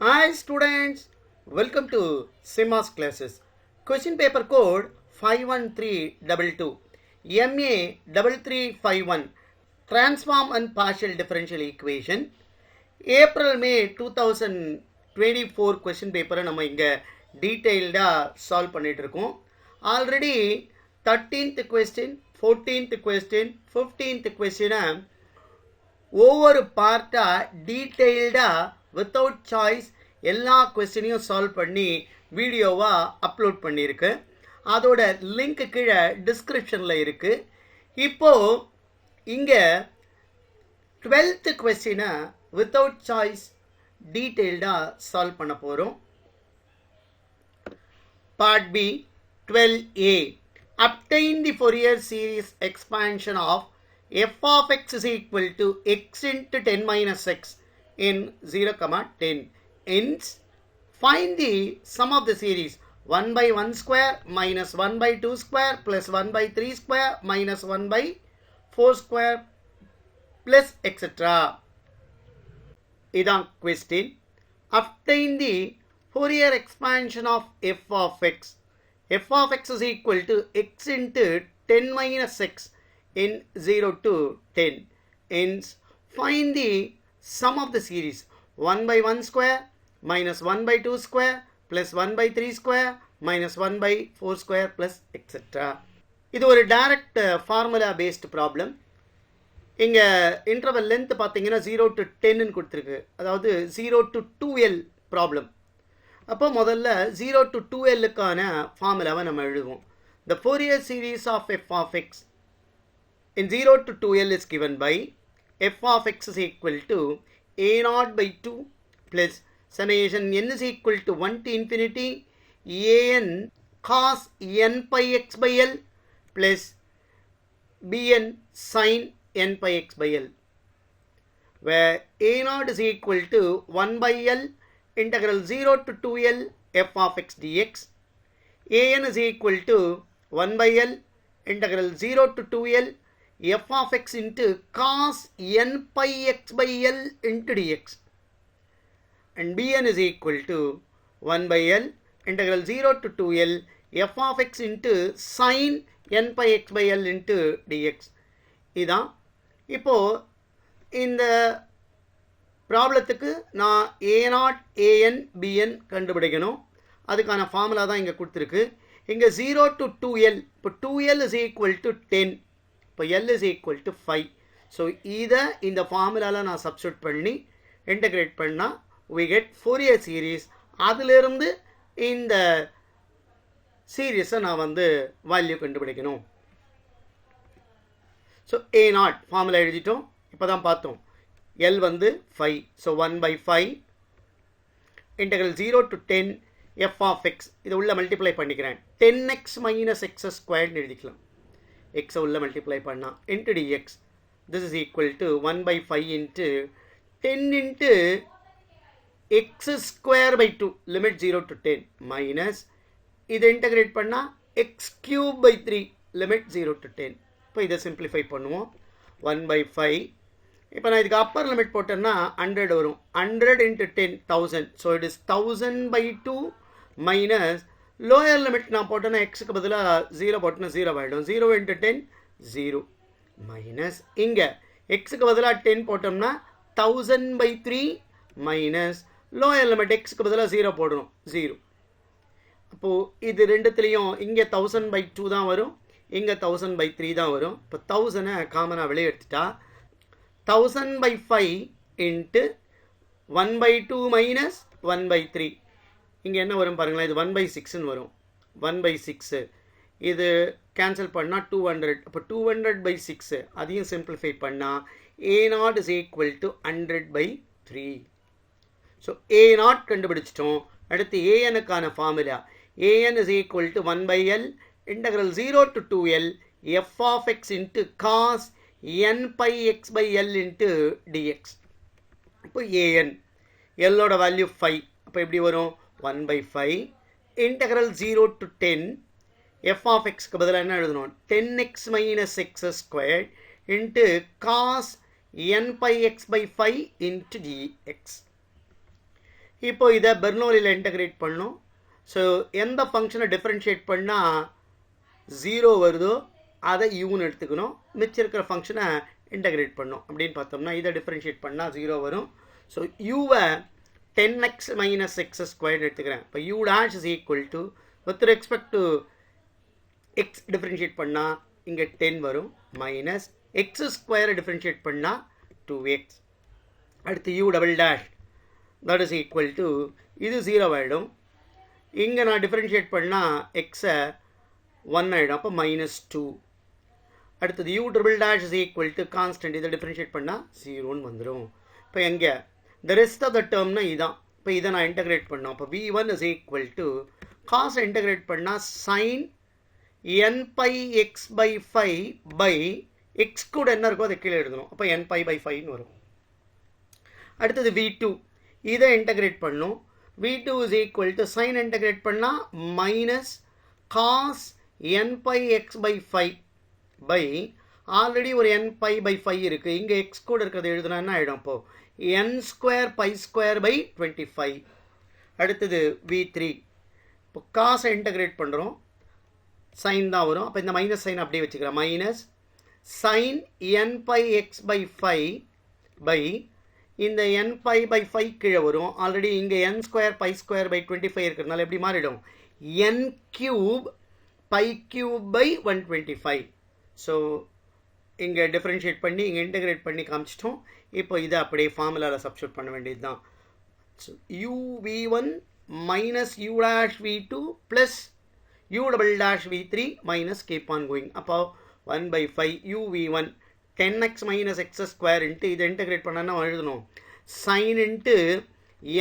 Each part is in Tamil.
Hi students, welcome to SIMAS classes. Question paper code 51322. MA 3351. Transform and partial differential equation. April May 2024 question paper நம்ம இங்க டீடைல்டா சால்வ் பண்ணிட்டு இருக்கோம். Already 13th question, 14th question, 15th question ஒவ்வொரு பார்ட்டா டீடைல்டா வித்தவுட் சாய்ஸ் எல்லா கொஸ்டினையும் சால்வ் பண்ணி வீடியோவா அப்லோட் பண்ணியிருக்கு. அதோட லிங்க் கீழே டிஸ்கிரிப்ஷன்ல இருக்கு. இப்போ இங்க 12th கொஸ்டினை வித்தவுட் சாய்ஸ் டீடைல்டா சால்வ் பண்ண போறோம். Part B 12a. Obtain the Fourier series expansion of f of x is equal to x into 10 minus x in 0, 10. Hence, find the sum of the series 1 by 1 square minus 1 by 2 square plus 1 by 3 square minus 1 by 4 square plus etc. இதான் question. Obtain the Fourier expansion of f of x. f of x is equal to x into 10 minus x in 0 to 10. Hence, find the sum of the series 1 by 1 square minus 1 by 2 square plus 1 by 3 square minus 1 by 4 square plus etc. இது ஒரு டைரக்ட் ஃபார்முலா பேஸ்ட் ப்ராப்ளம். இங்கே இன்டர்வல் லென்த் பார்த்தீங்கன்னா 0 to 10 கொடுத்துருக்கு, அதாவது 0 to 2l ப்ராப்ளம். அப்போ முதல்ல 0 to 2lக்கான ஃபார்முலாவை நம்ம எழுதுவோம். The Fourier series of f of x in 0 to 2l is given by f of x is equal to a0 by 2 plus summation n is equal to 1 to infinity an cos n pi x by l plus bn sin n pi x by l, where a0 is equal to 1 by l integral 0 to 2l f of x dx, an is equal to 1 by l integral 0 to 2l f of x into cos n pi x by l into dx, and bn is equal to 1 by l integral 0 to 2l f of x into sin n pi x by l into dx. இதான் இப்போ இந்த ப்ராப்ளத்துக்கு நான் a0 an bn கண்டுபிடிக்கணும். அதுக்கான ஃபார்முலா தான் இங்கே கொடுத்துருக்கு. இங்கே 0 to 2l, இப்போ 2l is equal to 10, இப்போ l is equal to 5. So இதை இந்த ஃபார்முலாவில் நான் சப்ஸ்டியூட் பண்ணி இன்டகிரேட் பண்ணால் we get Fourier series. அதிலிருந்து இந்த சீரீஸை நான் வேல்யூ கண்டுபிடிக்கணும். ஸோ a0 ஃபார்முலா எழுதிட்டோம். இப்போ தான் பார்த்தோம் l 5. So 1 by 5 integral 0 to 10 f of x. இதை உள்ள மல்டிப்ளை பண்ணிக்கிறேன். 10x minus x squared எழுதிக்கலாம். x உள்ள மல்டிப்ளை பண்ணா into dx. This is equal to 1 by 5 into 10 into x square by 2 limit 0 to 10 minus இதை இன்டகிரேட் பண்ணா x cube by 3 limit 0 to 10. இப்போ இதை சிம்பிளிஃபை பண்ணுவோம். 1 by 5. இப்போ நான் இதுக்கு அப்பர் லிமிட் போட்டேன்னா 100 வரும். 100 into 10 1000. So it is 1000 by 2 minus lower limit நான் போட்டேன்னா எக்ஸுக்கு பதிலாக 0 போட்டேன்னா 0 ஆகிடும். 0 into 10 0 மைனஸ் இங்கே எக்ஸுக்கு பதிலாக 10 போட்டோம்னா 1000 by 3 மைனஸ் லோயர் லிமிட் எக்ஸுக்கு பதிலாக 0 போடணும் 0. அப்போது இது ரெண்டுத்துலேயும் இங்கே 1000 by 2 தான் வரும், இங்கே 1000 by 3 தான் வரும். இப்போ 1000 காமனாக வெளியே எடுத்துட்டா 1000 by 5 into 1 by 2 minus 1 by 3. இங்கே என்ன வரும் பாருங்களேன், இது 1 by 6ன்னு வரும். 1 by 6 இது கேன்சல் பண்ணால் 200. அப்போ 200 by 6 அதையும் சிம்பிளிஃபை பண்ணால் a0 is equal to 100 by 3. So a0 கண்டுபிடிச்சிட்டோம். அடுத்து anக்கான formula an is equal to 1 by l integral 0 to 2l f of x into cos n pi x by l into dx. இப்போ an l ஓட வேல்யூ 5. அப்போ எப்படி வரும் 1 by 5 integral 0 to 10 f of x க்கு பதிலாக என்ன எழுதணும் 10x minus x squared into cos n pi x by 5 into dx. இப்போ இதை பெர்னோலியில் இன்டகிரேட் பண்ணணும். ஸோ எந்த ஃபங்க்ஷனை டிஃப்ரென்ஷியேட் பண்ணால் 0 வருதோ அதை யூன்னு எடுத்துக்கணும். மிச்சம் இருக்கிற ஃபங்க்ஷனை இன்டகிரேட் பண்ணணும். அப்படின்னு பார்த்தோம்னா இதை டிஃப்ரென்ஷியேட் பண்ணால் 0 வரும். ஸோ யூவை 10x minus x squared எடுத்துக்கிறேன். இப்போ u dash is equal to with respect to x differentiate பண்ணால் இங்கே 10 வரும் மைனஸ் x ஸ்கொயரை டிஃப்ரென்ஷியேட் பண்ணால் 2x. அடுத்து u double dash that is equal to இது 0 ஆகிடும். இங்கே நான் டிஃப்ரென்ஷியேட் பண்ணால் எக்ஸை 1 ஆகிடும். அப்போ -2. அடுத்தது u triple dash is equal to constant. இதை டிஃப்ரென்ஷியேட் பண்ணால் 0ன்னு வந்துடும். இப்போ எங்கே the rest of the termனா இதான். இப்போ இதை நான் இன்டகிரேட் பண்ணோம். அப்போ v1 is equal to cos integrate பண்ணால் sin n pi x by 5 by x கூட என்ன இருக்கோ அதை கீழே எழுதணும். அப்போ n pi by 5ன்னு வரும். அடுத்தது v2 இதை இன்டகிரேட் பண்ணும். v2 is equal to sin integrate பண்ணால் minus cos n pi x by 5 by already ஒரு n pi by 5 இருக்குது. இங்கே x கூட இருக்கிறது எழுதுனா என்ன ஆகிடும்? அப்போது n square pi square by 25. அடுத்தது v3 இப்போ காசை இன்டகிரேட் பண்ணுறோம். சைன் தான் வரும். அப்போ இந்த மைனஸ் சைன் அப்படியே வச்சுக்கிறேன். Minus sine n pi x by 5 by இந்த n pi by 5 கீழே வரும். ஆல்ரெடி இங்கே n square pi square by 25 இருக்கிறதுனால எப்படி மாறிடும்? n cube pi cube by 125. So இங்கே டிஃப்ரென்ஷியேட் பண்ணி இங்கே இன்டகிரேட் பண்ணி காமிச்சிட்டோம். இப்போ இதை அப்படியே ஃபார்முலாவில் சப்ஸ்டியூட் பண்ண வேண்டியது தான். So u v1 minus u dash v2 plus u double dash v3 minus keep on going. அப்போ 1/5 u v1 10x minus x square into இதை இன்டகிரேட் பண்ணனா எழுதணும். sin into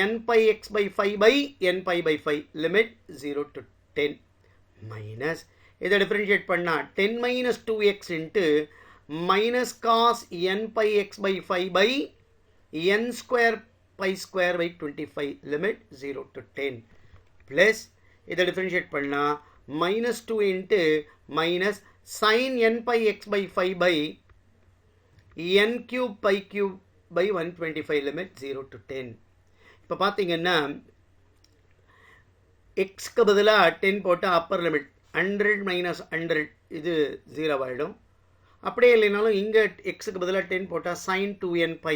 n pi x by 5 by n pi by 5 limit 0 to 10 minus இதை டிஃப்ரென்ஷியேட் பண்ணால் 10 minus 2x into minus cos n pi x by 5 by n square pi square by 25 limit 0 to 10 plus இதை டிஃப்ரென்ஷியேட் பண்ணால் minus 2 into minus sin n pi x by 5 by n cube pi cube by 125 limit 0 to 10. இப்போ பார்த்தீங்கன்னா எக்ஸ்க்கு பதிலாக 10 போட்டால் அப்பர் லிமிட் 100 minus 100 இது 0 ஆகிடும். அப்படியே இல்லைனாலும் இங்கே எக்ஸுக்கு பதிலாக 10 போட்டால் sin 2n pi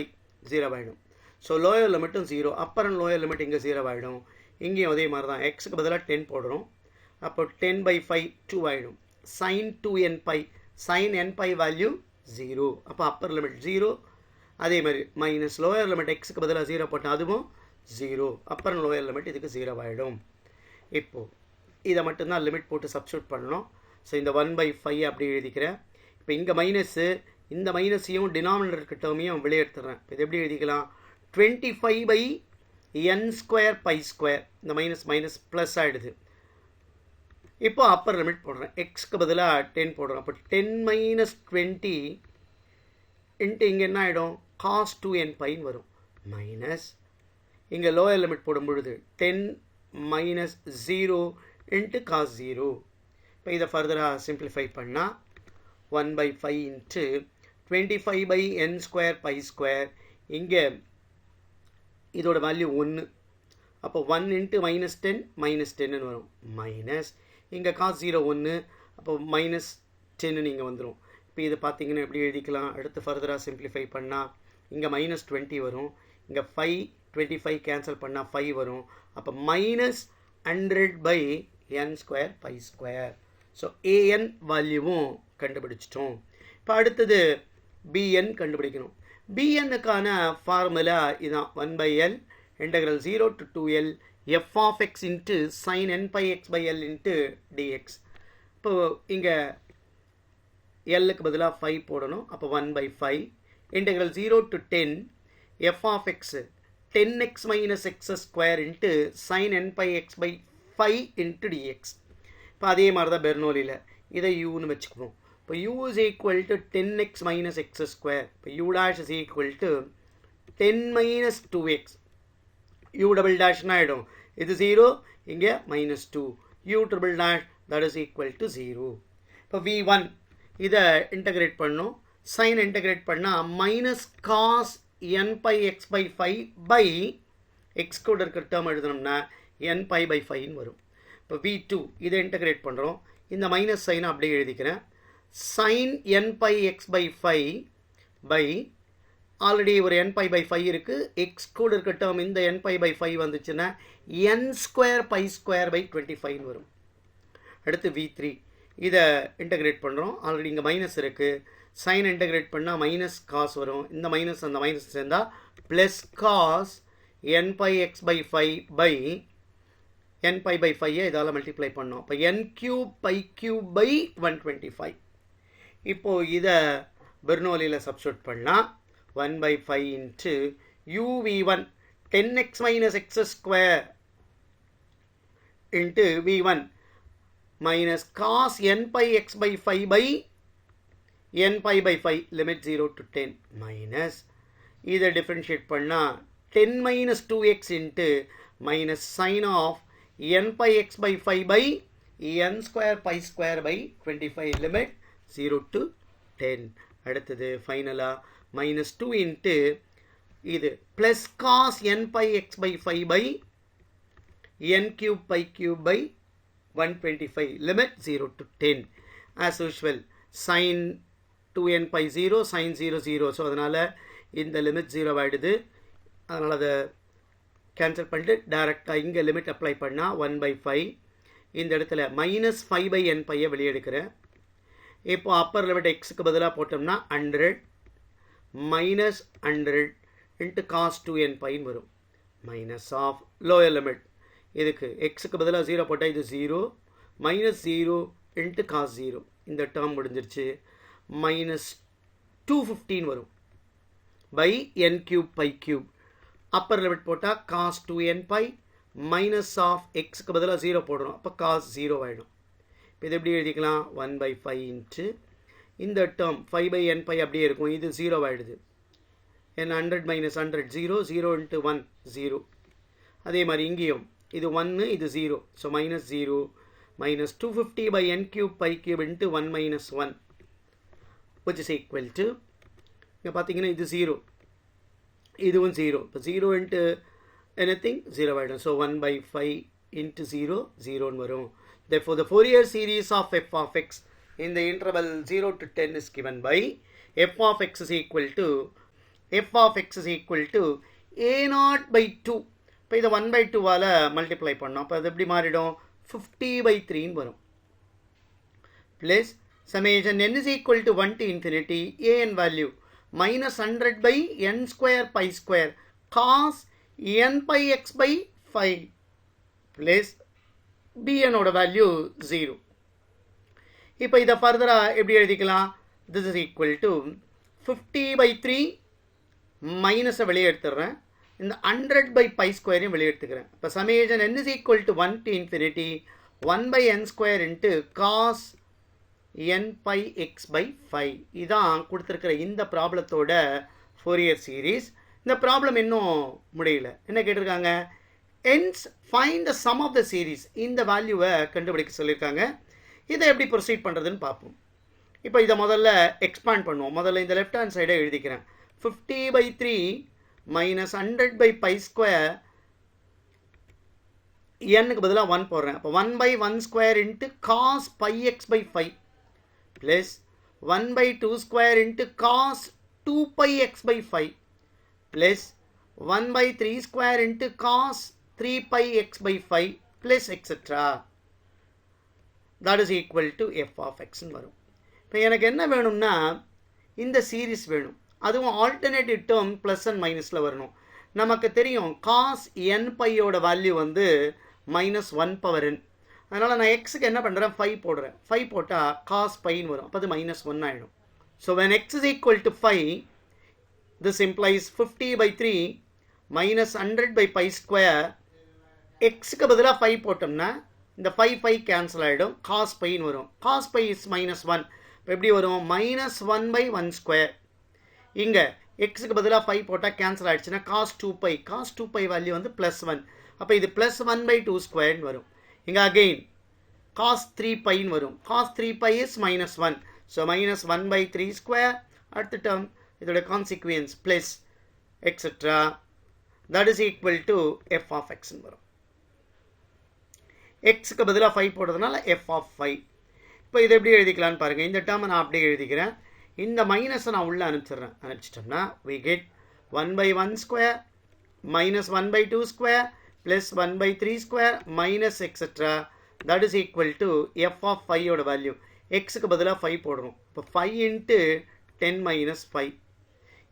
0 ஆகிடும். ஸோ லோயர் லிமிட்டும் 0, அப்பர் அண்ட் லோயர் லிமிட் இங்கே 0 ஆகிடும். இங்கேயும் அதே மாதிரி தான் எக்ஸுக்கு பதிலாக 10 போடுறோம். அப்போ 10/5 2 ஆகிடும். sin 2n pi sin n pi value 0. அப்போ அப்பர் லிமிட் 0. அதே மாதிரி மைனஸ் லோயர் லிமிட் எக்ஸுக்கு பதிலாக 0 போட்டால் அதுவும் 0. அப்பர் அண்ட் லோயர் லிமிட் இதுக்கு 0 ஆகிடும். இப்போது இதை மட்டும்தான் லிமிட் போட்டு சப்ஸ்டியூட் பண்ணணும். ஸோ இந்த 1/5 அப்படி எழுதிக்கிறேன். இப்போ இங்கே மைனஸு, இந்த மைனஸையும் டினாமினேட்டர் டேர்மையும் வெளியே எடுத்துடுறேன். இது எப்படி எழுதிக்கலாம்? 25/n square pi square. இந்த மைனஸ் மைனஸ் ப்ளஸ் ஆகிடுது. இப்போ அப்பர் லிமிட் போடுறேன். எக்ஸ்க்கு பதிலாக 10 போடுறோம். அப்போ 10 minus 20 இன்ட்டு இங்கே என்ன ஆகிடும்? cos 2n பைன்னு வரும். மைனஸ் இங்கே லோயர் லிமிட் போடும் பொழுது 10 minus 0 இன்ட்டு cos 0. இப்போ இதை ஃபர்தராக சிம்பிளிஃபை பண்ணால் 1/5 into 25/n square pi square. இங்கே இதோட வேல்யூ 1. அப்போ 1 இன்ட்டு -10 -10ன்னு வரும். மைனஸ் இங்கே cos 0 1. அப்போ -10 இங்கே வந்துடும். இப்போ இது பார்த்தீங்கன்னா எப்படி எழுதிக்கலாம்? அடுத்து ஃபர்தராக சிம்பிளிஃபை பண்ணால் இங்கே -20 வரும். இங்கே 5 25 கேன்சல் பண்ணால் 5 வரும். அப்போ -100/n square pi square. So an வேல்யூவும் கண்டுபிடிச்சிட்டோம். இப்போ அடுத்தது bn கண்டுபிடிக்கணும். bnனுக்கான ஃபார்முலா இதுதான். 1/l integral 0 to 2l f of x into sin n pi x by l into dx. இப்போ இங்கே எல்லுக்கு பதிலாக 5 போடணும். அப்போ 1/5 integral 0 to 10 f of x 10x minus x square into sin n pi x by 5 into dx. இப்போ அதே மாதிரி தான் பெர்னோலியில் இதை யூன்னு வச்சுக்குவோம். இப்போ u is equal to 10x minus x square. இப்போ u dash is equal to 10 minus 2x. u double dash ஆகிடும். இது 0, இங்கே -2. u triple dash that is equal to 0. இப்போ v1 இதை இன்டகிரேட் பண்ணும். சைன் இன்டகிரேட் பண்ணால் minus cos n pi x by 5 by X கூட இருக்கிற டேர்ம் எழுதணும்னா n pi by 5 வரும். இப்போ v2 இதை இன்டகிரேட் பண்ணுறோம். இந்த மைனஸ் சைனை அப்படியே எழுதிக்கிறேன். Sine n pi x by 5 by already ஒரு n pi by 5 இருக்குது. எக்ஸ் கூட இருக்க டேர்ம் இந்த n pi by 5 வந்துச்சுன்னா n square pi square by 25 வரும். அடுத்து v3 இதை இன்டகிரேட் பண்ணுறோம். ஆல்ரெடி இங்கே மைனஸ் இருக்குது. சைன் இன்டகிரேட் பண்ணால் மைனஸ் காஸ் வரும். இந்த மைனஸ் அந்த மைனஸ் சேர்ந்தால் plus cos n pi x by 5 by n pi by 5 இதால் மல்டிப்ளை பண்ணோம். இப்போ n cube pi cube by 125. இப்போது இதை பெர்னோலியில் சப்ஸ்டியூட் பண்ணால் 1 by 5 into uv1 10x minus x square into v1 minus cos n pi x by 5 by n pi by 5 limit 0 to 10 minus இதை differentiate பண்ணால் 10 minus 2x into minus sin of n pi x by 5 by n square pi square by 25 limit 0 to 10. அடுத்தது ஃபைனலாக minus 2 into இது plus cos n pi x by 5 by n cube pi cube by 125 limit 0 to 10. As usual sin 2n pi 0 sin 0 0. So அதனால் இந்த லிமிட் 0 ஆகிடுது. அதனால் அதை கேன்சல் பண்ணிட்டு டேரெக்டாக இங்கே லிமிட் அப்ளை பண்ணால் 1 by 5. இந்த இடத்துல minus 5 by n பையை வெளியே எடுக்கிறேன். இப்போ அப்பர் லிமிட் எக்ஸுக்கு பதிலாக போட்டோம்னா 100 minus 100 into cos 2n pi வரும். minus of lower limit இதுக்கு எக்ஸுக்கு பதிலாக 0 போட்டால் இது 0 minus 0 into cos 0. இந்த டேர்ம் முடிஞ்சிருச்சு. minus 215 வரும் by n cube pi cube. Appar limit போட்டால் cos 2n pi minus of எக்ஸுக்கு பதிலாக 0 போடுறோம். அப்போ cos 0 ஆகிடும். இப்போ இது எப்படி எழுதிக்கலாம் 1 by 5 into இந்த டேர்ம் 5 by n pi அப்படியே இருக்கும். இது 0 ஆகிடுது. n 100 minus 100 0 0 into 1 0. அதே மாதிரி இங்கேயும் இது 1 இது 0. So minus 0 minus 250 by n cube pi cube into 1 minus 1 which is equal to இங்கே பார்த்தீங்கன்னா இது 0 இதுவும் 0. இப்போ 0 into anything 0 ஆகிடும். ஸோ 1 by 5 into 0 0 வரும். Therefore the Fourier series of f of x in the interval 0 to 10 is given by f of x is equal to a0 by 2. இப்போ இதை 1 by 2வால் மல்டிப்ளை பண்ணோம். அப்போ அது எப்படி மாறிடும் 50 by 3 வரும். Plus summation n is equal to 1 to infinity a n value minus 100 by n square pi square cos n pi x by 5 plus bn ஓட வேல்யூ 0. இப்போ இதை ஃபர்தராக எப்படி எழுதிக்கலாம் this is equal to 50 by 3 மைனஸை வெளியே எடுத்துடுறேன். இந்த 100 by pi ஸ்கொயரையும் வெளியே எடுத்துக்கிறேன். இப்போ summation n is equal to 1 to infinity 1 by n square into cos n pi x by 5. இதான் கொடுத்துருக்கிற இந்த ப்ராப்ளத்தோட ஃபோரியர் சீரீஸ். இந்த ப்ராப்ளம் இன்னும் முடியல. என்ன கேட்டிருக்காங்க hence find the sum of the series. இந்த வேல்யூவை கண்டுபிடிக்க சொல்லியிருக்காங்க. இதை எப்படி ப்ரொசீட் பண்ணுறதுன்னு பார்ப்போம். இப்போ இதை முதல்ல எக்ஸ்பாண்ட் பண்ணுவோம். முதல்ல இந்த லெஃப்ட் ஹேண்ட் சைடை எழுதிக்கிறேன். 50 by 3 minus 100 by pi square n-க்கு பதிலாக 1 போடுறேன். அப்போ 1 by 1 square into cos pi x by 5 plus 1 by 2 square into cos 2 pi x by 5 plus 1 by 3 square into cos 3 pi x by 5 plus etc. that is equal to f of x வரும். இப்போ எனக்கு என்ன வேணும்னா இந்த சீரீஸ் வேணும். அதுவும் ஆல்டர்னேட்டிவ் டேர்ம் ப்ளஸ் அண்ட் மைனஸில் வரணும். நமக்கு தெரியும் காஸ் n பையோட வேல்யூ வந்து -1 பவர் n. அதனால் நான் எக்ஸுக்கு என்ன பண்ணுறேன் 5 போடுறேன். 5 போட்டால் காஸ் பைன்னு வரும். அப்போ அது -1 ஆகிடும். So when x is equal to 5 this implies 50 by 3 minus 100 by pi square. எக்ஸுக்கு பதிலாக 5 போட்டோம்னா இந்த 5 கேன்சல் ஆகிடும். காஸ் பைன்னு வரும். Cos pi is -1. இப்போ எப்படி வரும் -1 by 1 ஸ்கொயர். இங்கே எக்ஸுக்கு பதிலாக 5 போட்டால் கேன்சல் ஆகிடுச்சுன்னா காஸ் 2 பை வேல்யூ வந்து +1. அப்போ இது +1 by 2 ஸ்கொயர்னு வரும். இங்கே அகெயின் காஸ் 3 பைன்னு வரும். Cos 3 pi is -1. So -1 by 3 square. அடுத்த டேர்ம் இதோட consequence plus et cetera. that is equal to f of x வரும். xக்கு பதிலா 5 போடுறதுனால f of 5. இப்போ இதை எப்படி எழுதிக்கலாம்னு பாருங்க. இந்த டேர்மை நான் அப்படியே எழுதிக்கிறேன். இந்த மைனஸை நான் உள்ள அனுப்பிச்சிட்டோம்னா we get 1 by 1 square minus 1 by 2 square plus 1 by 3 square minus etc. that is equal to f of 5 ஓட வேல்யூ. xக்கு பதிலா 5 போடணும். இப்போ 5 into 10 minus 5.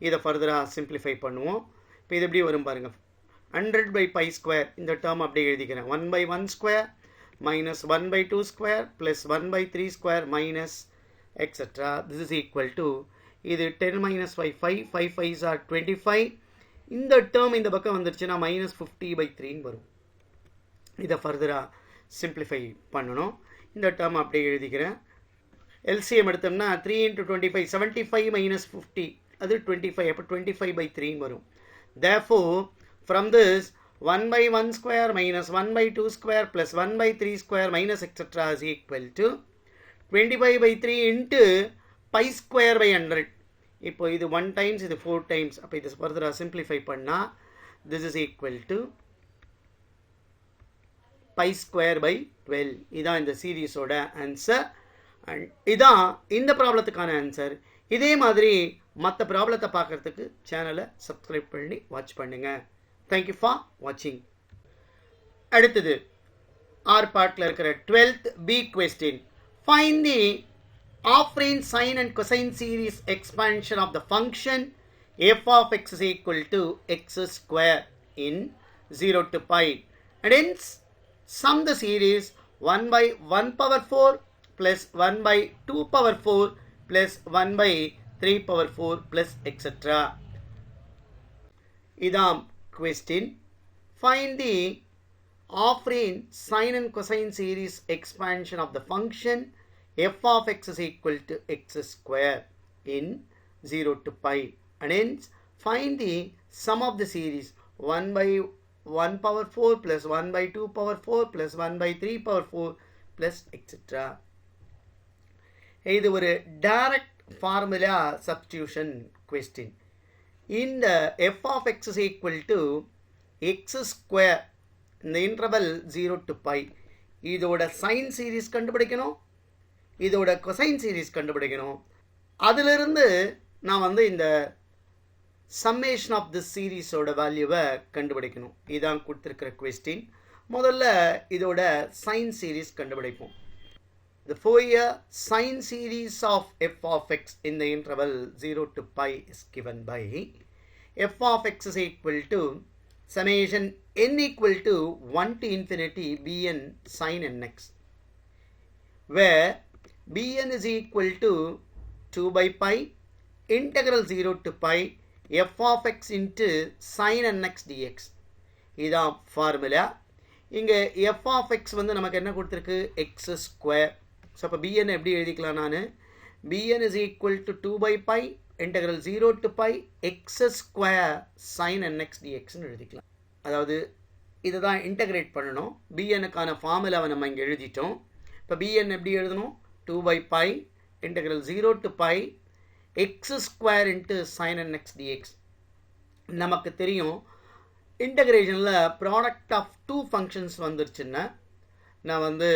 இதை ஃபர்தராக சிம்பிளிஃபை பண்ணுவோம். இப்போ இது எப்படி வரும் பாருங்க. 100 by pi square இந்த டேர்ம் அப்படியே எழுதிக்கிறேன். 1 by 1 square minus 1 by 2 square plus 1 by 3 square minus etc. This is equal to இது 10 minus 5 5 5 5s are 25. இந்த டேர்ம் இந்த பக்கம் வந்துருச்சுன்னா minus 50 by 3 வரும். இதை ஃபர்தராக சிம்பிளிஃபை பண்ணணும். இந்த டேர்ம் அப்படியே எழுதிக்கிறேன். LCM எடுத்தோம்னா 3 into 25 75 minus 50 அது 25. அப்போ 25 by 3 வரும். Therefore from this 1 by 1 square minus 1 by 2 square plus 1 by 3 square minus etc. is equal to 25 by 3 into pi square by 100. இப்போ இது 1 times இது 4 times. அப்போ இது ஃபர்தராக சிம்பிளிஃபை பண்ணால் this is equal to pi square by 12. இதான் இந்த சீரீஸோட ஆன்சர். அண்ட் இதான் இந்த ப்ராப்ளத்துக்கான ஆன்சர். இதே மாதிரி மற்ற ப்ராப்ளத்தை பார்க்குறதுக்கு சேனலை சப்ஸ்கிரைப் பண்ணி வாட்ச் பண்ணுங்கள். தேங்க்யூ ஃபார் வாட்சிங். அடுத்தது ஆர் பார்ட்டில் இருக்கிற 12th B question. Find the afferent sine and cosine series expansion of the function f of x is equal to x square in 0 to pi. And hence sum the series 1 by 1 power 4 plus 1 by 2 power 4 plus 1 by 3 power 4 plus etc. இதாம் question. Find the afferent sine and cosine series expansion of the function f of x is equal to x square in 0 to pi. And hence find the sum of the series 1 by 1 power 4 plus 1 by 2 power 4 plus 1 by 3 power 4 plus etc. இது ஒரு direct formula substitution question. இந்த f of x is equal to x square இந்த interval 0 to pi. இதோட sin series கண்டுபிடிக்கணும், இதோட cosine series கண்டுபிடிக்கணும். அதிலிருந்து நான் வந்து இந்த summation of this series ஓட வேல்யூவை கண்டுபிடிக்கணும். இதான் கொடுத்துருக்கிற question. முதல்ல இதோட sin series கண்டுபிடிப்போம். The Fourier sine series of f of x in the interval 0 to pi is given by f of x is equal to summation n equal to 1 to infinity bn sin nx, where bn is equal to 2 by pi integral 0 to pi f of x into sin nx dx. இதான் ஃபார்முலா. இங்கே f of x வந்து நமக்கு என்ன கொடுத்துருக்கு, x ஸ்கொயர். ஸோ அப்போ bn எப்படி எழுதிக்கலாம், நான் bn is equal to 2 by pi integral 0 to pi x square sin nx dxன்னு எழுதிக்கலாம். அதாவது இதை தான் இன்டகிரேட் பண்ணணும். bnக்கான ஃபார்முலாவை நம்ம இங்கே எழுதிட்டோம். இப்போ bn எப்படி எழுதணும், 2 by pi integral 0 to pi x square into sin nx dx. நமக்கு தெரியும் இன்டகிரேஷனில் ப்ராடக்ட் ஆஃப் டூ ஃபங்க்ஷன்ஸ் வந்துருச்சுன்னா நான் வந்து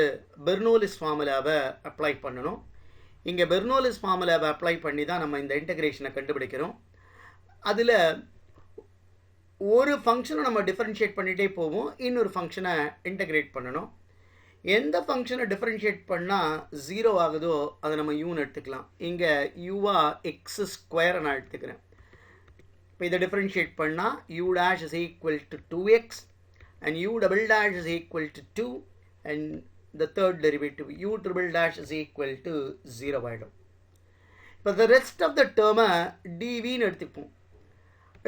பெர்னோலிஸ் ஃபார்முலாவை அப்ளை பண்ணணும். இங்கே பெர்னோலிஸ் ஃபார்முலாவை அப்ளை பண்ணி தான் நம்ம இந்த இன்டகிரேஷனை கண்டுபிடிக்கிறோம். அதில் ஒரு ஃபங்க்ஷனை நம்ம டிஃபரன்ஷியேட் பண்ணிகிட்டே போவோம், இன்னொரு ஃபங்க்ஷனை இன்டகிரேட் பண்ணணும். எந்த ஃபங்க்ஷனை டிஃபரன்ஷியேட் பண்ணால் 0 ஆகுதோ அதை நம்ம யூன்னு எடுத்துக்கலாம். இங்கே யூவா எக்ஸ் ஸ்கொயரை நான் எடுத்துக்கிறேன். இப்போ இதை டிஃபரன்ஷியேட் பண்ணால் u dash is equal to 2x and u double dash is equal to 2 and the third derivative u triple dash is equal to 0 ஆகிடும். இப்போ the rest of the term dvன்னு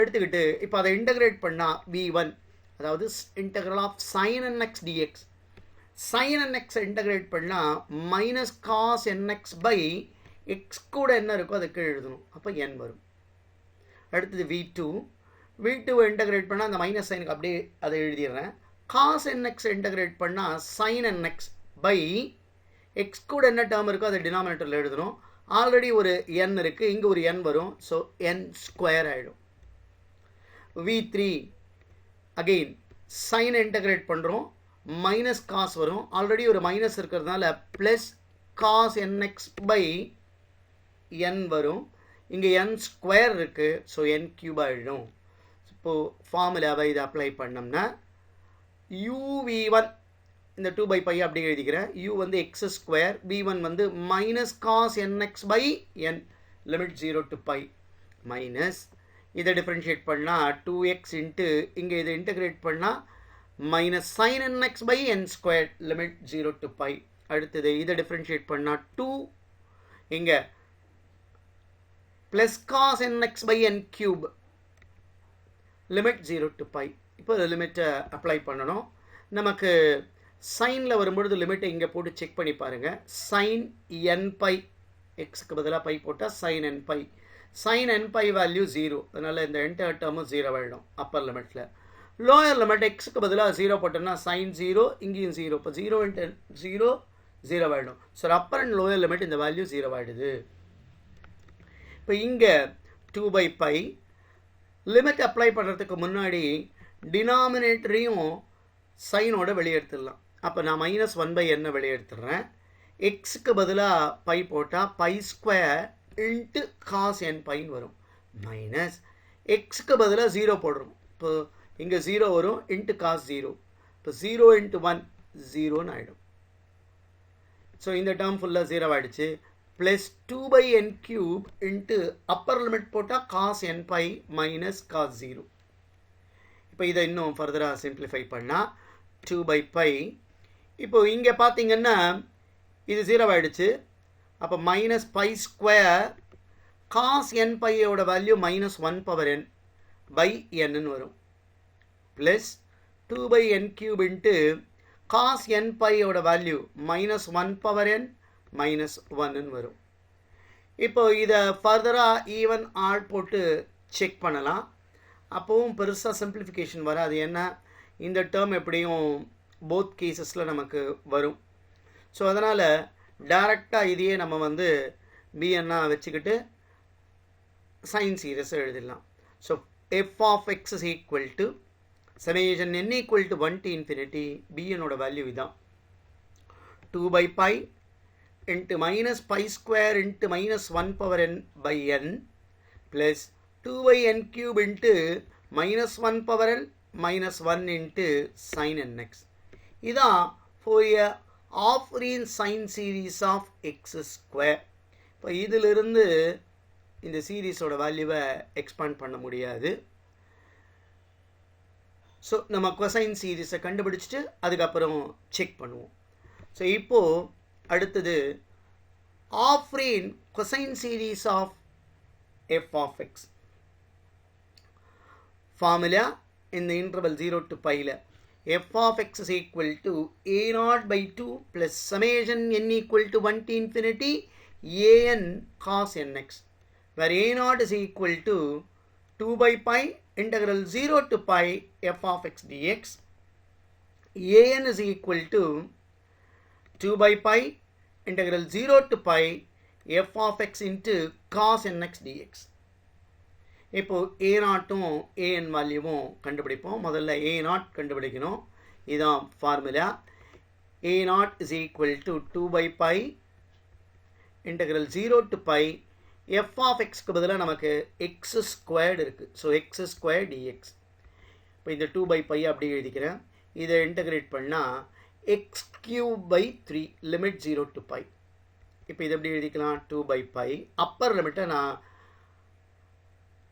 எடுத்துக்கிட்டு இப்போ அதை இன்டகிரேட் பண்ணால் v1, அதாவது integral of sin nx dx. sin nx integrate பண்ணால் minus cos nx by x கூட என்ன இருக்கோ அதை கீழே எழுதணும். அப்போ n வரும். அடுத்தது v2 இன்டகிரேட் பண்ணால் அந்த மைனஸ் சைனுக்கு அப்படியே அதை எழுதிடுறேன். cos nx இன்டகிரேட் பண்ணால் sin nx by x கூட என்ன டேர்ம் இருக்கோ அதை டினாமினேட்டரில் எழுதணும். ஆல்ரெடி ஒரு n இருக்குது, இங்கே ஒரு n வரும். ஸோ n ஸ்கொயர் ஆகிடும். v3 அகெயின் சைன் இன்டகிரேட் பண்ணுறோம், மைனஸ் காஸ் வரும். ஆல்ரெடி ஒரு மைனஸ் இருக்கிறதுனால ப்ளஸ் காஸ் என்எக்ஸ் பை என் வரும். இங்கே என் ஸ்கொயர் இருக்குது, ஸோ என் கியூப் ஆகிடும். இப்போது ஃபார்முலாவை இதை அப்ளை பண்ணோம்னா uv1 இந்த 2/π அப்படி எழுதிக்கிறேன். u வந்து எக்ஸ் ஸ்கொயர், v1 வந்து minus cos n x by n limit 0 to π minus இதை டிஃப்ரென்ஷியேட் பண்ணால் 2x இன்ட்டு இங்கே இதை இன்டகிரேட் பண்ணால் minus sine n x by n square limit 0 to π. அடுத்தது இதை டிஃப்ரென்ஷியேட் பண்ணால் 2 இங்கே plus cos n x by n cube limit 0 to π. இப்போ லிமிட்டை அப்ளை பண்ணணும். நமக்கு சைனில் வரும்பொழுது லிமிட்டை இங்கே போட்டு செக் பண்ணி பாருங்கள். சைன் என் பை, எக்ஸுக்கு பதிலாக பை போட்டால் sine n pi, sine n pi value 0, அதனால் இந்த என்டையர் டேர்மும் 0 ஆகிடும் அப்பர் லிமிட்டில். லோயர் லிமிட் எக்ஸுக்கு பதிலாக 0 போட்டோம்னா சைன் 0, இங்கேயும் 0, இப்போ 0 இன்ட்டு 0 0 ஆகிடும். So Appar and lower limit இந்த வேல்யூ 0 ஆகிடுது. இப்போ இங்கே 2/π லிமிட் அப்ளை பண்ணுறதுக்கு முன்னாடி டினாமினேட்டரையும் சைனோட வெளியெடுத்துடலாம். அப்போ நான் -1/n வெளியெடுத்துடுறேன். எக்ஸுக்கு பதிலாக பை போட்டால் பை ஸ்கொயர் இன்ட்டு காஸ் என் பைன்னு வரும். மைனஸ் எக்ஸுக்கு பதிலாக 0 போடுறோம். இப்போ இங்கே 0 வரும், இன்ட்டு காஸ் 0. இப்போ 0 × 1 0ன்னு ஆகிடும். ஸோ இந்த டேர்ம் ஃபுல்லாக 0 ஆகிடுச்சு. Plus 2/n³ into upper limit போட்டால் cos n pi minus cos 0. இப்போ இதை இன்னும் ஃபர்தராக சிம்பிளிஃபை பண்ணால் 2/π. இப்போ இங்கே பார்த்தீங்கன்னா இது 0 ஆகிடுச்சு. அப்போ மைனஸ் பை ஸ்கொயர் காஸ் என் பையோட வேல்யூ -1/n பை என்னன்னு வரும். ப்ளஸ் 2/n³ இன்ட்டு காஸ் என் பையோட வேல்யூ -1/n -1ன்னு வரும். இப்போ இதை ஃபர்தராக ஈவன் ஆட் போட்டு செக் பண்ணலாம். அப்போவும் பெருசாக சிம்பிளிஃபிகேஷன் வராது. ஏன்னா இந்த டேர்ம் எப்படியும் போத் கேசஸில் நமக்கு வரும். ஸோ அதனால் டைரெக்டாக இதையே நம்ம வந்து பிஎன்னா வச்சுக்கிட்டு சைன் சீரியஸ் எழுதிடலாம். So f of x is equal to summation n equal to 1 to infinity பிஎன்னோட வேல்யூ இதான் 2/π into minus pi square into -1/n by n plus 2/n³ into -1/n -1 into sin nx. இதான் Fourier half range sine series of x square. இப்போ இதிலிருந்து இந்த சீரீஸோட வேல்யூவை எக்ஸ்பாண்ட் பண்ண முடியாது. ஸோ நம்ம கொசைன் சீரீஸை கண்டுபிடிச்சிட்டு அதுக்கப்புறம் செக் பண்ணுவோம். ஸோ இப்போது அடுத்தது half range cosine series of f of x. Formula இந்த interval 0 to π f of x is equal to a0/2 plus summation n equal to 1 to infinity an cos nx, where a0 is equal to 2/π integral 0 to π f of x dx, an is equal to 2/π integral 0 to π f of x into cos nx dx. இப்போ a0ம் an வேல்யூவும் கண்டுபிடிப்போம். முதல்ல a0 கண்டுபிடிக்கணும். இதுதான் formula. a0 is equal to 2/π integral 0 to π f of xக்கு பதிலாக நமக்கு x ஸ்கொயர்டு இருக்குது. So x square dx. இப்போ இந்த 2/π அப்படி எழுதிக்கிறேன். இதை இன்டகிரேட் பண்ணால் x³ 3 லிமிட் 0 to π. இப்போ இதை எப்படி எழுதிக்கலாம்? 2/π அப்பர் லிமிட்டை நான்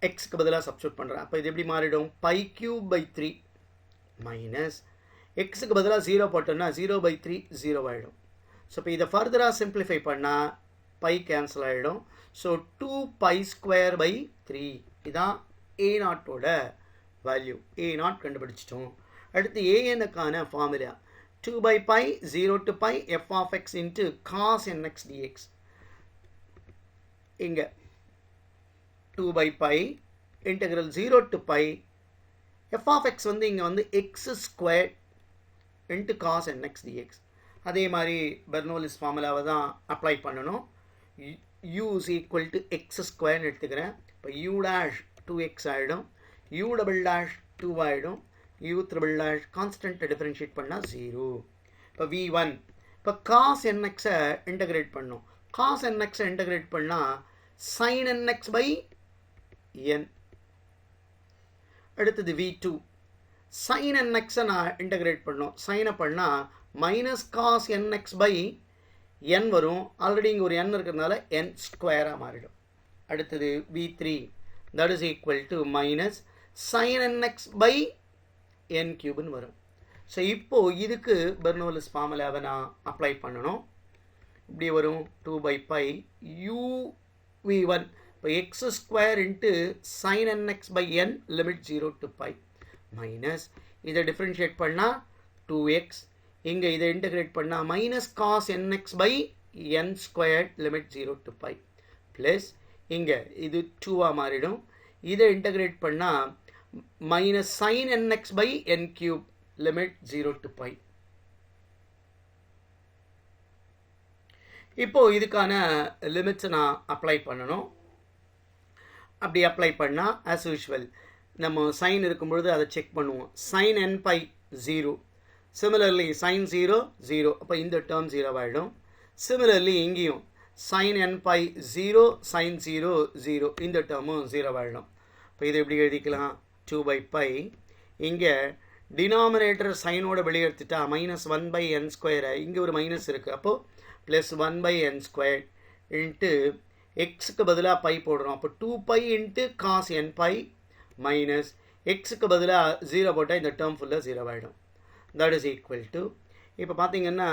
எக்ஸுக்கு பதிலாக சப்ஸ்டியூட் பண்ணுறேன். அப்போ இது எப்படி மாறிடும்? π³ 3 மைனஸ் எக்ஸுக்கு பதிலாக 0 போட்டோம்னா 0/3 0 ஆகிடும். ஸோ இப்போ இதை ஃபர்தராக சிம்பிளிஃபை பண்ணால் பை கேன்சல் ஆகிடும். ஸோ 2π² 3 இதான் a0ஓட வேல்யூ. a0 கண்டுபிடிச்சிட்டோம். அடுத்து anக்கான formula 2/π 0 to π f of x into cos nx dx. இங்கே 2/π integral 0 to π f of x வந்து இங்கே வந்து x square into cos nx dx. அதே மாதிரி பெர்னோலிஸ் ஃபார்முலாவை தான் அப்ளை பண்ணணும். u is equal to x ஸ்கொயர்னு எடுத்துக்கிறேன். இப்போ u dash 2x ஆகிடும், u double dash 2 ஆகிடும், u triple dash கான்ஸ்டன்ட்டை டிஃபரன்ஷியேட் பண்ணால் 0. இப்போ v1 இப்போ cos nx-ஐ இன்டகிரேட் பண்ணோம். cos nx-ஐ இன்டகிரேட் பண்ணால் sin nx by n. அடுத்தது v2 sin nx-ஐ நான் இன்டகிரேட் பண்ணோம். சைனை பண்ணால் minus cos nx by n வரும். ஆல்ரெடி இங்கே ஒரு n இருக்கிறதுனால n ஸ்கொயராக மாறிடும். அடுத்தது v3 that is equal to minus sin nx by n cube வரும். ஸோ இப்போது இதுக்கு பெர்னோலிஸ் ஃபார்முலாவை நான் அப்ளை பண்ணணும். இப்படி வரும் 2 by pi u v1 இப்போ x square into sin nx by n limit 0 to pi minus இதை டிஃப்ரென்ஷியேட் பண்ணால் 2x இங்கே இதை இன்டகிரேட் பண்ணால் minus cos nx by n square limit 0 to pi plus இங்கே இது 2ஆக மாறிடும். இதை இன்டகிரேட் பண்ணால் minus sin nx by n cube limit 0 to pi. இப்போது இதுக்கான லிமிட்ஸை நான் அப்ளை பண்ணணும். அப்படி அப்ளை பண்ணால் ஆஸ் யூஷுவல் நம்ம சைன் இருக்கும்பொழுது அதை செக் பண்ணுவோம். sin n pi 0. Similarly sin 0 0. அப்போ இந்த டேர்ம் 0 ஆகிடும். சிமிலர்லி இங்கேயும் sin n pi 0 sin 0 0. இந்த டேர்மும் 0 ஆகிடும். இப்போ இதை எப்படி எழுதிக்கலாம்? 2 by pi இங்கே டினாமினேட்டர் சைனோட வெளியே எடுத்துட்டா மைனஸ் 1 by n ஸ்கொயரை இங்கே ஒரு மைனஸ் இருக்குது. அப்போது plus 1 by n square into எக்ஸுக்கு பதிலாக பை போடுறோம். அப்போ 2 pi into cos n pi minus எக்ஸுக்கு பதிலாக 0 போட்டால் இந்த டேர்ம் ஃபுல்லாக 0 ஆகிடும். தட் இஸ் ஈக்குவல் டு இப்போ பார்த்தீங்கன்னா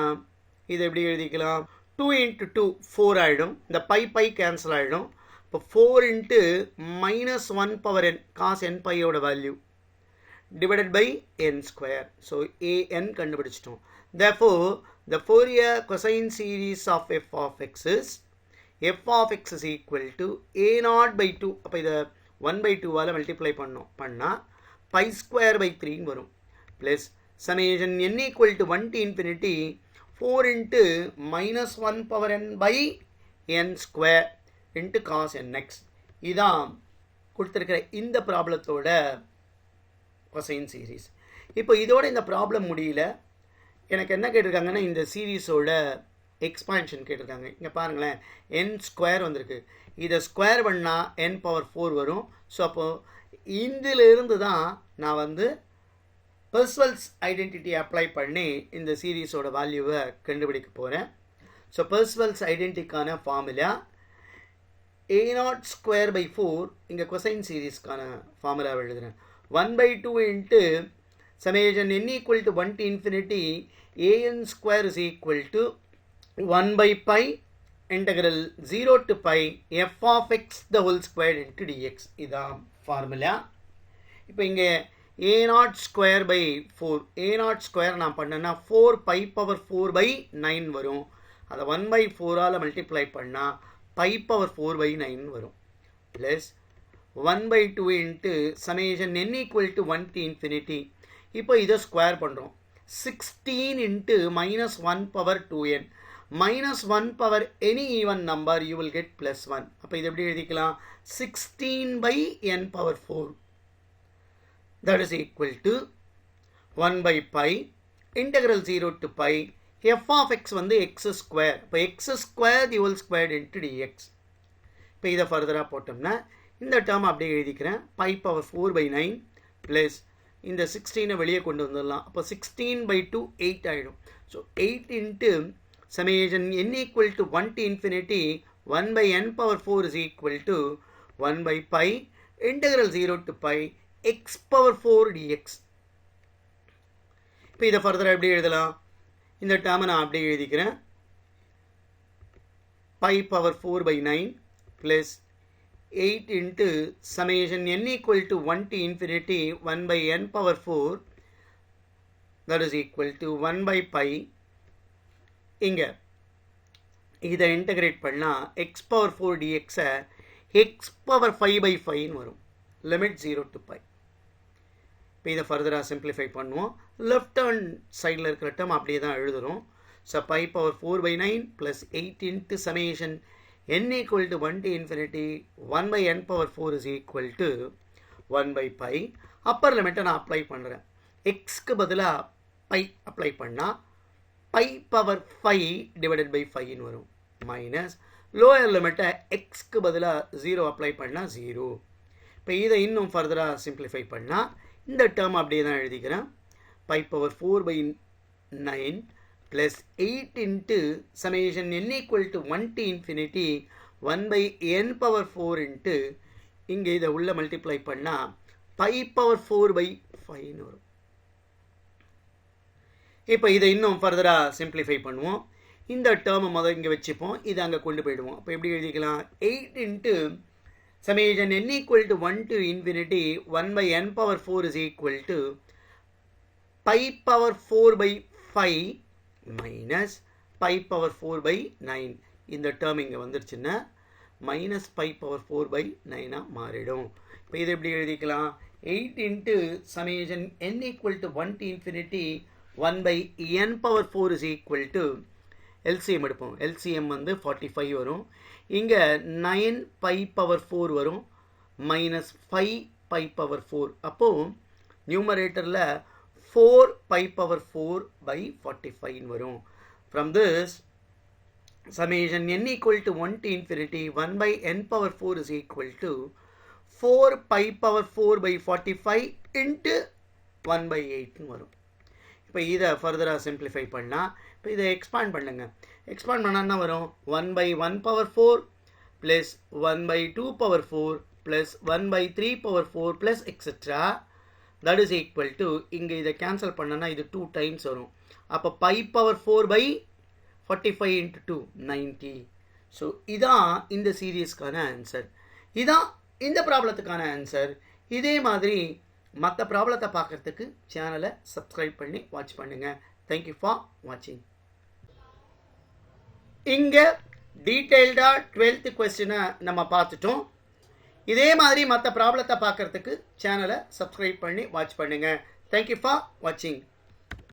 இதை எப்படி எழுதிக்கலாம்? 2 into 2 4 ஆகிடும். இந்த பை கேன்சல் ஆகிடும். இப்போ 4 into minus 1 power n cos n pi-யோட value divided by n square. So an கண்டுபிடிச்சிட்டோம். Therefore the Fourier cosine series of f of x is f of x is equal to a0 by 2. அப்போ இதை 1 by 2-வால் மல்டிப்ளை பண்ணால் pi square by 3 வரும். Plus summation n equal to 1 to infinity 4 into minus 1 power n by n square into cos nx. இதான் கொடுத்துருக்கிற இந்த ப்ராப்ளத்தோட கொசைன் சீரீஸ். இப்போ இதோட இந்த ப்ராப்ளம் முடியல. எனக்கு என்ன கேட்டிருக்காங்கன்னா இந்த சீரீஸோட எக்ஸ்பான்ஷன் கேட்டிருக்காங்க. இங்கே பாருங்களேன் n ஸ்கொயர் வந்திருக்கு. இதை ஸ்கொயர் பண்ணால் n பவர் 4 வரும். ஸோ அப்போது இதிலிருந்து தான் நான் வந்து பெர்ஸ்வெல்ஸ் ஐடென்டிட்டி அப்ளை பண்ணி இந்த சீரீஸோட வேல்யூவை கண்டுபிடிக்க போகிறேன். ஸோ பெர்ஸ்வெல்ஸ் ஐடென்டிக்கான ஃபார்முலா a0 ஸ்கொயர் பை 4. இங்கே கொசைன் சீரீஸ்க்கான ஃபார்முலா எழுதுகிறேன். 1 by 2 into summation n equal to 1 to infinity an square is equal to 1 by pi integral 0 to pi f of x the whole square into dx. இதான் ஃபார்முலா. இப்போ இங்கே a0 square by 4 a0 square நான் பண்ணேன்னா 4 pi power 4 by 9 வரும். அதை 1 by 4-ஆல் மல்டிப்ளை பண்ணால் pi power 4 by 9 வரும். Plus 1 by 2 into summation n equal to 1 to infinity. இப்போ இதை ஸ்கொயர் பண்ணுறோம். 16 into minus 1 power 2n. minus 1 power any even number you will get plus 1. அப்போ இது எப்படி எழுதிக்கலாம்? 16 by n power 4. That is equal to 1 by pi integral 0 to pi f of x வந்து x square. இப்போ x square the whole squared into dx. இப்போ இதை ஃபர்தராக போட்டோம்னா இந்த டேர்ம் அப்படியே எழுதிக்கிறேன். pi power 4 by 9 ப்ளஸ் இந்த 16-ஐ வெளியே கொண்டு வந்துடலாம். அப்போ 16 by 2 8 ஆகிடும். So 8 into summation n equal to 1 to infinity 1 by n power 4 is equal to 1 by pi integral 0 to pi x power 4 dx. இப்போ இதை ஃபர்தராக எப்படி எழுதலாம்? இந்த டேர்மை நான் அப்படியே எழுதிக்கிறேன். pi power 4 by 9 plus 8 into summation n equal to 1 to infinity 1 by n power 4 that is equal to 1 by pi. இங்கே இதை இன்டகிரேட் பண்ணால் x power 4 dx-ஐ x power 5 by 5 வரும். Limit 0 to pi. இப்போ இதை ஃபர்தராக சிம்பிளிஃபை பண்ணுவோம். லெஃப்ட் ஹேண்ட் சைடில் இருக்கிற டேர்ம் அப்படியே தான் எழுதுகிறோம். So pi power 4 by 9 plus 8 into summation n equal to 1 to infinity 1 by n power 4 is equal to 1 by pi. Appar லிமிட்டை நான் அப்ளை பண்ணுறேன். எக்ஸ்க்கு பதிலாக பை அப்ளை பண்ணால் பை பவர் 5 டிவைடட் பை 5ன்னு வரும். மைனஸ் லோயர் லிமிட்டை எக்ஸ்க்கு பதிலாக 0 அப்ளை பண்ணால் 0. இப்போ இதை இன்னும் ஃபர்தராக சிம்பிளிஃபை பண்ணால் இந்த டேர்ம் அப்படியே தான் எழுதிக்கிறேன். Pi power 4 by 9 plus 8 into summation n equal to 1 to infinity 1 by n power 4 into இங்கே இதை உள்ள மல்டிப்ளை பண்ணால் பை பவர் 4 by 5 வரும். இப்போ இதை இன்னும் ஃபர்தராக சிம்பிளிஃபை பண்ணுவோம். இந்த டேர்மை முதல் இங்கே வச்சுப்போம், இதை அங்கே கொண்டு போயிடுவோம். அப்போ எப்படி எழுதிக்கலாம்? 8 into summation n equal to 1 to infinity 1 by n power 4 is equal to pi power 4 by 5 minus pi power 4 by 9. இந்த டேர்ம் இங்கே வந்துருச்சுன்னா மைனஸ் பை பவர் 4 by 9 மாறிடும். இப்போ இது எப்படி எழுதிக்கலாம்? 8 into summation n equal to 1 to infinity 1 by n power 4 is equal to LCM எடுப்போம். LCM வந்து 45 வரும். இங்கே 9 பை பவர் 4 வரும் மைனஸ் 5 பை பவர் 4. அப்போது நியூமரேட்டரில் 4 pi power 4 by 45 வரும். From this, summation n equal to 1 to infinity 1 by n power 4 is equal to 4 pi power 4 by 45 into 1 by 8 வரும். இப்போ இதை ஃபர்தராக சிம்பிளிஃபை பண்ணால், இப்போ இதை எக்ஸ்பாண்ட் பண்ணுங்க. எக்ஸ்பாண்ட் பண்ணால் என்ன வரும்? 1 by 1 power 4 plus 1 by 2 power 4 plus 1 by 3 power 4 plus etc. that is equal to இங்கே இதை கேன்சல் பண்ணனா இது 2 டைம்ஸ் வரும். அப்போ pi power 4 by 45 into 2 90. So இதான் இந்த சீரீஸ்க்கான ஆன்சர். இதான் இந்த ப்ராப்ளத்துக்கான ஆன்சர். இதே மாதிரி மற்ற ப்ராப்ளத்தை பார்க்கறதுக்கு சேனலை சப்ஸ்கிரைப் பண்ணி வாட்ச் பண்ணுங்கள். தேங்க்யூ ஃபார் வாட்சிங். இங்கே டீட்டெயில்டாக 12th கொஸ்டினை நம்ம பார்த்துட்டோம். இதே மாதிரி மற்ற ப்ராப்ளத்தை பார்க்கறதுக்கு சேனலை சப்ஸ்கிரைப் பண்ணி வாட்ச் பண்ணுங்கள். தேங்க்யூ ஃபார் வாட்சிங்.